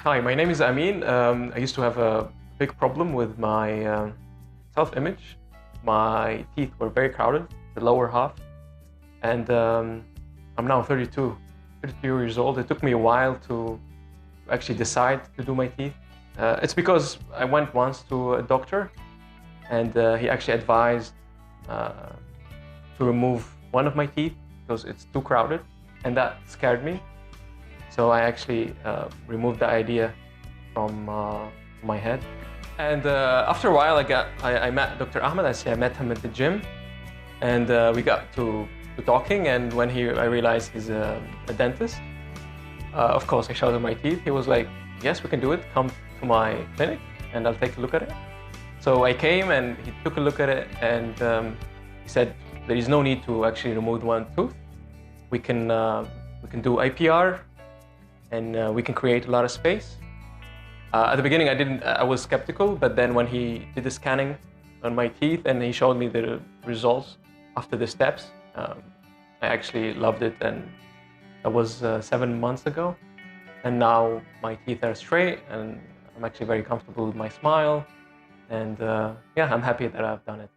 Hi, my name is Amine. I used to have a big problem with my self-image. My teeth were very crowded, the lower half, and I'm now 32 years old. It took me a while to actually decide to do my teeth. It's because I went once to a doctor, and he actually advised to remove one of my teeth because it's too crowded, and that scared me. So I actually removed the idea from my head. And after a while, I met Dr. Ahmed. I met him at the gym, and we got to talking. And when I realized he's a dentist, of course, I showed him my teeth. He was like, "Yes, we can do it. Come to my clinic, and I'll take a look at it." So I came, and he took a look at it, and he said, "There is no need to actually remove one tooth. We can do IPR, and we can create a lot of space." At the beginning, I was skeptical, but then when he did the scanning on my teeth and he showed me the results after the steps, I actually loved it. And that was 7 months ago. And now my teeth are straight, and I'm actually very comfortable with my smile. And yeah, I'm happy that I've done it.